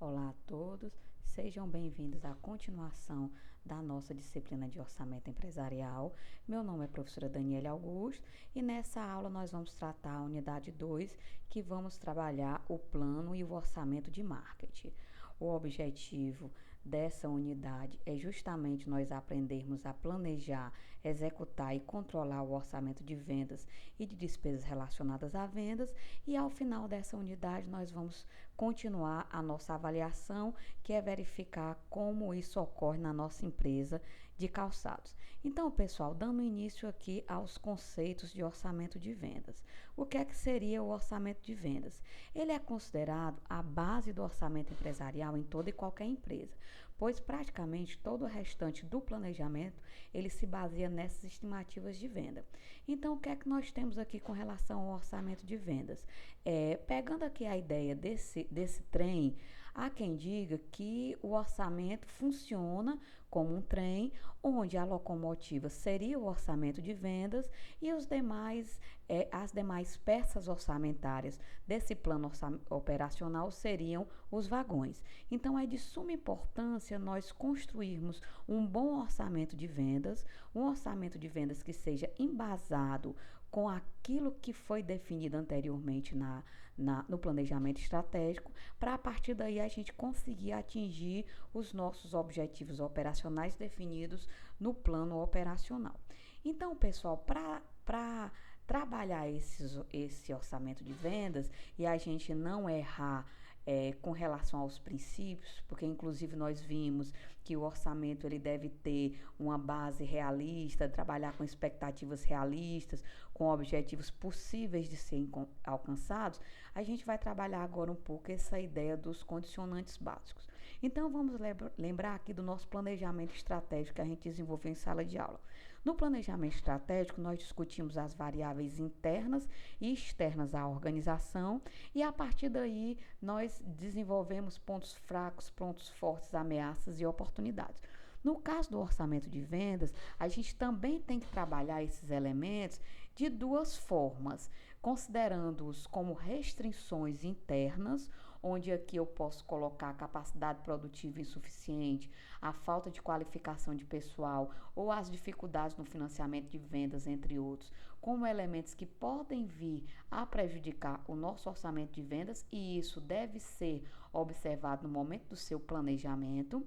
Olá a todos, sejam bem-vindos à continuação da nossa disciplina de orçamento empresarial. Meu nome é professora Daniela Augusto e nessa aula nós vamos tratar a unidade 2, que vamos trabalhar o plano e o orçamento de marketing. O objetivo dessa unidade é justamente nós aprendermos a planejar, executar e controlar o orçamento de vendas e de despesas relacionadas a vendas, e ao final dessa unidade nós vamos continuar a nossa avaliação, que é verificar como isso ocorre na nossa empresa de calçados. Então, pessoal, dando início aqui aos conceitos de orçamento de vendas. O que é que seria o orçamento de vendas? Ele é considerado a base do orçamento empresarial em toda e qualquer empresa, pois praticamente todo o restante do planejamento ele se baseia nessas estimativas de venda. Então, o que é que nós temos aqui com relação ao orçamento de vendas? Pegando aqui a ideia desse trem, há quem diga que o orçamento funciona como um trem, onde a locomotiva seria o orçamento de vendas e as demais peças orçamentárias desse plano operacional seriam os vagões. Então, é de suma importância nós construirmos um bom orçamento de vendas, um orçamento de vendas que seja embasado com aquilo que foi definido anteriormente no planejamento estratégico, para a partir daí a gente conseguir atingir os nossos objetivos operacionais definidos no plano operacional. Então, pessoal, para trabalhar esse orçamento de vendas e a gente não errar com relação aos princípios, porque inclusive nós vimos que o orçamento ele deve ter uma base realista, trabalhar com expectativas realistas, com objetivos possíveis de serem alcançados, a gente vai trabalhar agora um pouco essa ideia dos condicionantes básicos. Então vamos lembrar aqui do nosso planejamento estratégico que a gente desenvolveu em sala de aula. No planejamento estratégico, nós discutimos as variáveis internas e externas à organização e, a partir daí, nós desenvolvemos pontos fracos, pontos fortes, ameaças e oportunidades. No caso do orçamento de vendas, a gente também tem que trabalhar esses elementos de duas formas, considerando-os como restrições internas, onde aqui eu posso colocar a capacidade produtiva insuficiente, a falta de qualificação de pessoal ou as dificuldades no financiamento de vendas, entre outros, como elementos que podem vir a prejudicar o nosso orçamento de vendas, e isso deve ser observado no momento do seu planejamento,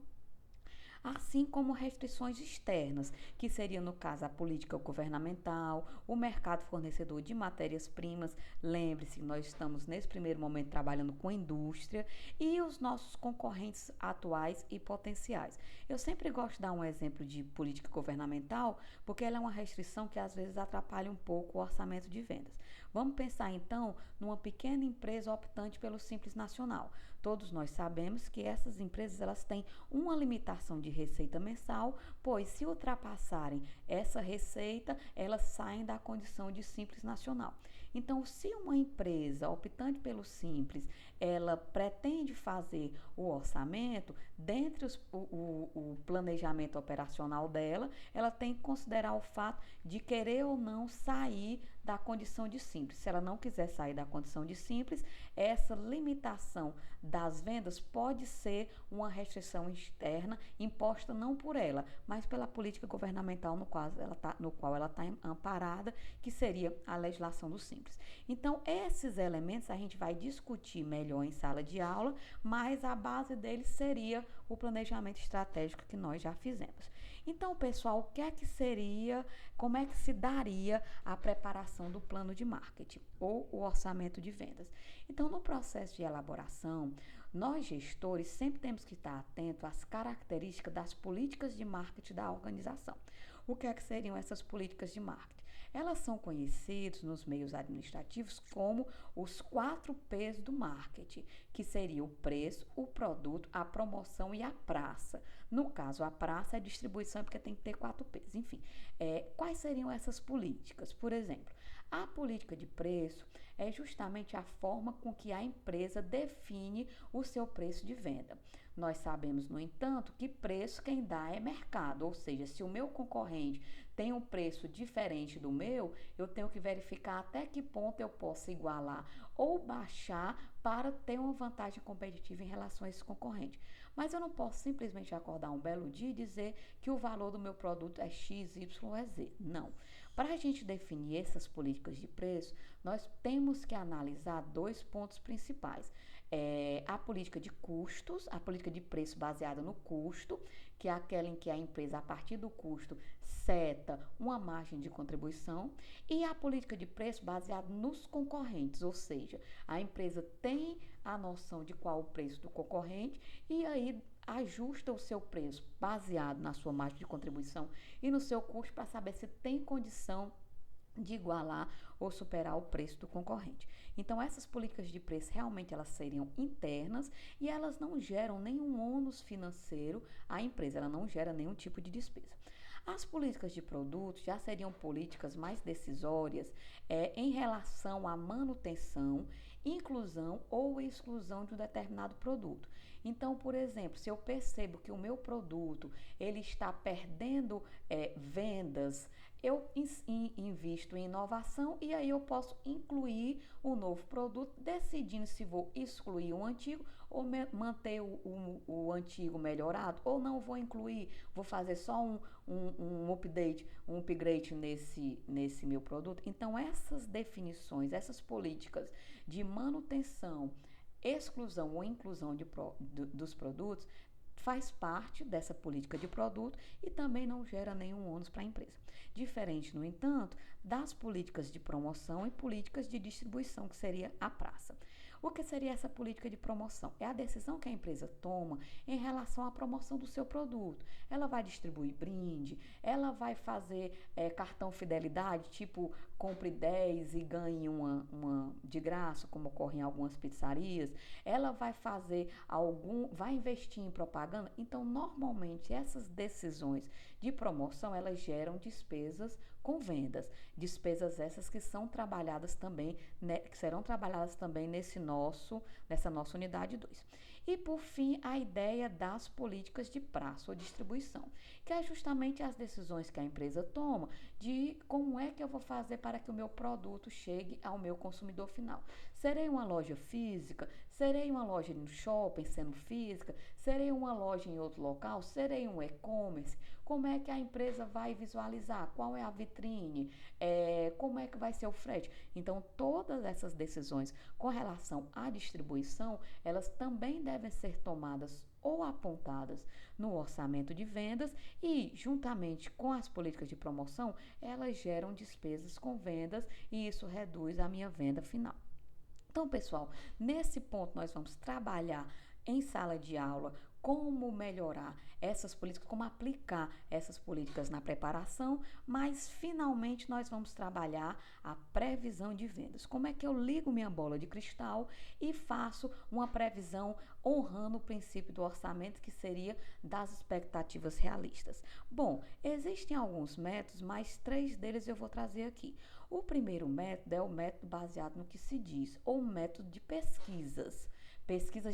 assim como restrições externas, que seria no caso a política governamental, o mercado fornecedor de matérias-primas. Lembre-se, nós estamos nesse primeiro momento trabalhando com a indústria e os nossos concorrentes atuais e potenciais. Eu sempre gosto de dar um exemplo de política governamental, porque ela é uma restrição que às vezes atrapalha um pouco o orçamento de vendas. Vamos pensar então numa pequena empresa optante pelo Simples Nacional. Todos nós sabemos que essas empresas elas têm uma limitação de receita mensal, pois se ultrapassarem essa receita, elas saem da condição de Simples Nacional. Então, se uma empresa optante pelo Simples, ela pretende fazer o orçamento, dentre o planejamento operacional dela, ela tem que considerar o fato de querer ou não sair da condição de Simples. Se ela não quiser sair da condição de Simples, essa limitação das vendas pode ser uma restrição externa imposta não por ela, mas pela política governamental no qual ela está amparada, que seria a legislação do Simples. Então, esses elementos a gente vai discutir melhor em sala de aula, mas a base deles seria o planejamento estratégico que nós já fizemos. Então, pessoal, o que é que seria, como é que se daria a preparação do plano de marketing ou o orçamento de vendas? Então, no processo de elaboração, nós gestores sempre temos que estar atentos às características das políticas de marketing da organização. O que é que seriam essas políticas de marketing? Elas são conhecidas nos meios administrativos como os 4 P's do marketing, que seria o preço, o produto, a promoção e a praça. No caso, a praça é a distribuição, porque tem que ter 4 P's. Enfim, quais seriam essas políticas? Por exemplo, a política de preço é justamente a forma com que a empresa define o seu preço de venda. Nós sabemos, no entanto, que preço quem dá é mercado, ou seja, se o meu concorrente tem um preço diferente do meu, eu tenho que verificar até que ponto eu posso igualar ou baixar para ter uma vantagem competitiva em relação a esse concorrente. Mas eu não posso simplesmente acordar um belo dia e dizer que o valor do meu produto é X, Y ou Z. Não. Para a gente definir essas políticas de preço, nós temos que analisar dois pontos principais. A política de custos, a política de preço baseada no custo, que é aquela em que a empresa, a partir do custo, seta uma margem de contribuição, e a política de preço baseada nos concorrentes, ou seja, a empresa tem a noção de qual o preço do concorrente e aí ajusta o seu preço baseado na sua margem de contribuição e no seu custo para saber se tem condição de igualar ou superar o preço do concorrente. Então, essas políticas de preço realmente elas seriam internas e elas não geram nenhum ônus financeiro à empresa, ela não gera nenhum tipo de despesa. As políticas de produtos já seriam políticas mais decisórias em relação à manutenção, inclusão ou exclusão de um determinado produto. Então, por exemplo, se eu percebo que o meu produto ele está perdendo vendas, eu invisto em inovação e aí eu posso incluir um novo produto, decidindo se vou excluir o antigo ou manter o antigo melhorado, ou não vou incluir, vou fazer só um upgrade nesse meu produto. Então, essas definições, essas políticas de manutenção, exclusão ou inclusão dos produtos faz parte dessa política de produto e também não gera nenhum ônus para a empresa. Diferente, no entanto, das políticas de promoção e políticas de distribuição, que seria a praça. O que seria essa política de promoção? É a decisão que a empresa toma em relação à promoção do seu produto. Ela vai distribuir brinde, ela vai fazer cartão fidelidade, tipo compre 10 e ganhe uma de graça, como ocorre em algumas pizzarias. Ela vai vai investir em propaganda. Então, normalmente, essas decisões de promoção, elas geram despesas com vendas. Despesas essas que são trabalhadas também, que serão trabalhadas também nessa nossa unidade 2. E, por fim, a ideia das políticas de praça ou distribuição, que é justamente as decisões que a empresa toma de como é que eu vou fazer para que o meu produto chegue ao meu consumidor final. Serei uma loja física? Serei uma loja no shopping, sendo física? Serei uma loja em outro local? Serei um e-commerce? Como é que a empresa vai visualizar? Qual é a vitrine? Como é que vai ser o frete? Então, todas essas decisões com relação à distribuição, elas também devem ser tomadas ou apontadas no orçamento de vendas e, juntamente com as políticas de promoção, elas geram despesas com vendas e isso reduz a minha venda final. Então, pessoal, nesse ponto nós vamos trabalhar em sala de aula como melhorar essas políticas, como aplicar essas políticas na preparação, mas finalmente nós vamos trabalhar a previsão de vendas. Como é que eu ligo minha bola de cristal e faço uma previsão honrando o princípio do orçamento, que seria das expectativas realistas? Bom, existem alguns métodos, mas 3 deles eu vou trazer aqui. O primeiro método é o método baseado no que se diz, ou método de pesquisas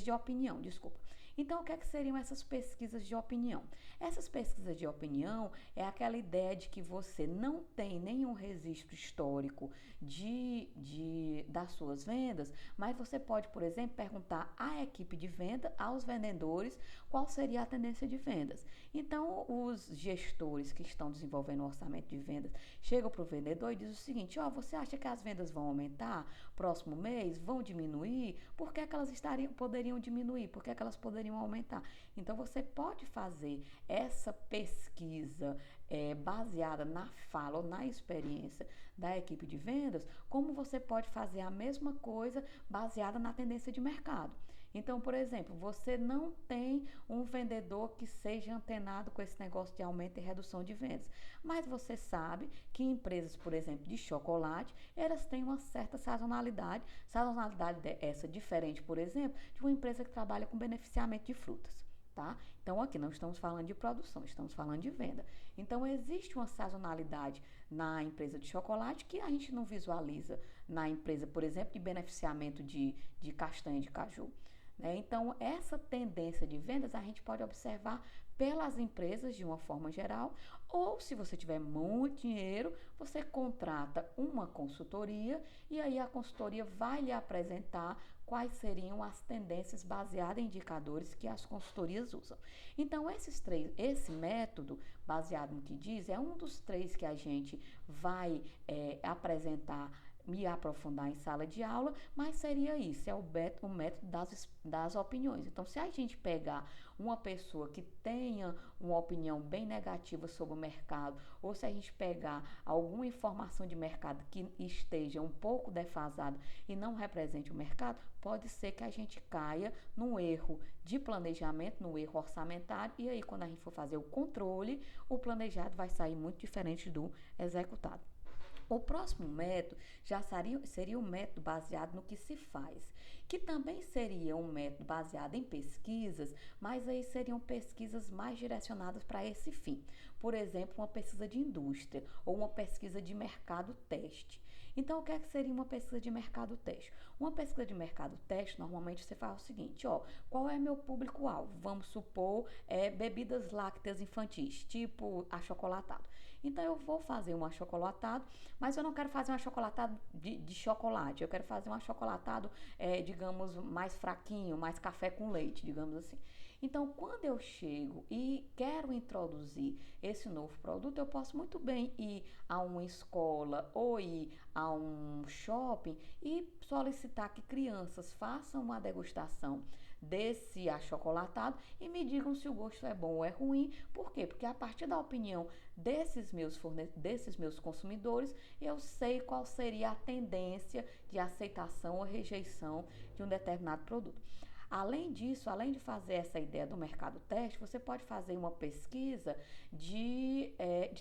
de opinião, desculpa. Então, o que seriam essas pesquisas de opinião? Essas pesquisas de opinião é aquela ideia de que você não tem nenhum registro histórico das suas vendas, mas você pode, por exemplo, perguntar à equipe de venda, aos vendedores, qual seria a tendência de vendas. Então, os gestores que estão desenvolvendo o orçamento de vendas chegam para o vendedor e dizem o seguinte: você acha que as vendas vão aumentar próximo mês? Vão diminuir? Por que elas poderiam diminuir? Por que elas poderiam aumentar? Então, você pode fazer essa pesquisa baseada na fala ou na experiência da equipe de vendas, como você pode fazer a mesma coisa baseada na tendência de mercado. Então, por exemplo, você não tem um vendedor que seja antenado com esse negócio de aumento e redução de vendas, mas você sabe que empresas, por exemplo, de chocolate, elas têm uma certa sazonalidade essa diferente, por exemplo, de uma empresa que trabalha com beneficiamento de frutas. Tá? Então, aqui não estamos falando de produção, estamos falando de venda. Então, existe uma sazonalidade na empresa de chocolate que a gente não visualiza na empresa, por exemplo, de beneficiamento de castanha de caju. né? Então, essa tendência de vendas a gente pode observar pelas empresas de uma forma geral, ou se você tiver muito dinheiro, você contrata uma consultoria e aí a consultoria vai lhe apresentar quais seriam as tendências baseadas em indicadores que as consultorias usam. Então, esse método baseado no que diz é um dos três que a gente vai apresentar me aprofundar em sala de aula, mas seria isso, é o método das opiniões. Então, se a gente pegar uma pessoa que tenha uma opinião bem negativa sobre o mercado, ou se a gente pegar alguma informação de mercado que esteja um pouco defasada e não represente o mercado, pode ser que a gente caia num erro de planejamento, no erro orçamentário, e aí quando a gente for fazer o controle, o planejado vai sair muito diferente do executado. O próximo método já seria um método baseado no que se faz, que também seria um método baseado em pesquisas, mas aí seriam pesquisas mais direcionadas para esse fim. Por exemplo, uma pesquisa de indústria ou uma pesquisa de mercado teste. Então, o que é que seria uma pesquisa de mercado teste? Uma pesquisa de mercado teste, normalmente você faz o seguinte, qual é meu público-alvo? Vamos supor, bebidas lácteas infantis, tipo achocolatado. Então, eu vou fazer um achocolatado, mas eu não quero fazer um achocolatado de chocolate, eu quero fazer um achocolatado, digamos, mais fraquinho, mais café com leite, digamos assim. Então, quando eu chego e quero introduzir esse novo produto, eu posso muito bem ir a uma escola ou ir a um shopping e solicitar que crianças façam uma degustação desse achocolatado e me digam se o gosto é bom ou é ruim. Por quê? Porque a partir da opinião desses meus consumidores, eu sei qual seria a tendência de aceitação ou rejeição de um determinado produto. Além disso, além de fazer essa ideia do mercado teste, você pode fazer uma pesquisa de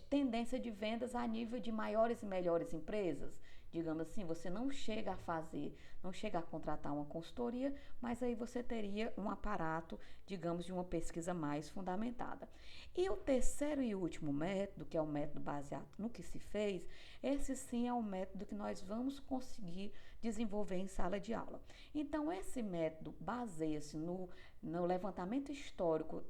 tendência de vendas a nível de maiores e melhores empresas. Digamos assim, você não chega a contratar uma consultoria, mas aí você teria um aparato, digamos, de uma pesquisa mais fundamentada. E o terceiro e último método, que é o método baseado no que se fez, esse sim é o método que nós vamos conseguir desenvolver em sala de aula. Então, esse método baseia-se no levantamento histórico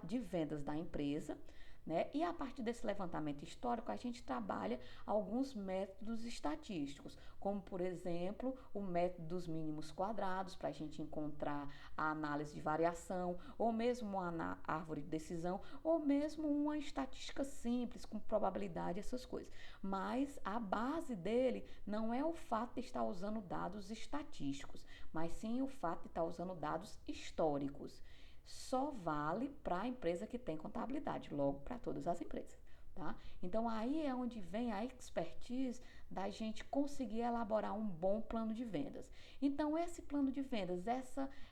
de vendas da empresa, né? E a partir desse levantamento histórico, a gente trabalha alguns métodos estatísticos, como, por exemplo, o método dos mínimos quadrados, para a gente encontrar a análise de variação, ou mesmo uma árvore de decisão, ou mesmo uma estatística simples, com probabilidade, essas coisas. Mas a base dele não é o fato de estar usando dados estatísticos, mas sim o fato de estar usando dados históricos. Só vale para a empresa que tem contabilidade, logo para todas as empresas, tá? Então, aí é onde vem a expertise da gente conseguir elaborar um bom plano de vendas. Então, esse plano de vendas,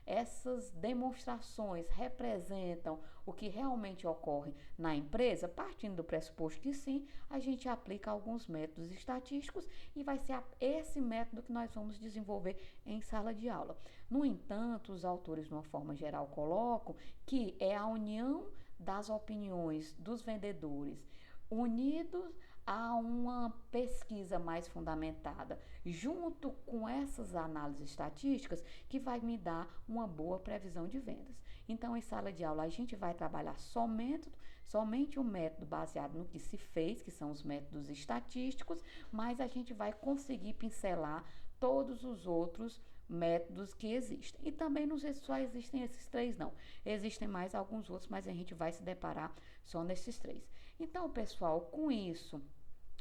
essas demonstrações representam o que realmente ocorre na empresa, partindo do pressuposto que sim, a gente aplica alguns métodos estatísticos e vai ser esse método que nós vamos desenvolver em sala de aula. No entanto, os autores, de uma forma geral, colocam que é a união das opiniões dos vendedores unidos a uma pesquisa mais fundamentada, junto com essas análises estatísticas, que vai me dar uma boa previsão de vendas. Então, em sala de aula, a gente vai trabalhar somente um método baseado no que se fez, que são os métodos estatísticos, mas a gente vai conseguir pincelar todos os outros métodos que existem. E também não só existem esses três, não. Existem mais alguns outros, mas a gente vai se deparar só nesses três. Então, pessoal, com isso,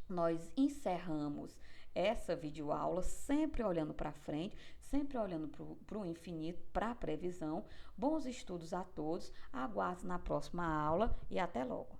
nós encerramos essa videoaula, sempre olhando para frente, sempre olhando para o infinito, para a previsão. Bons estudos a todos, aguardo na próxima aula e até logo.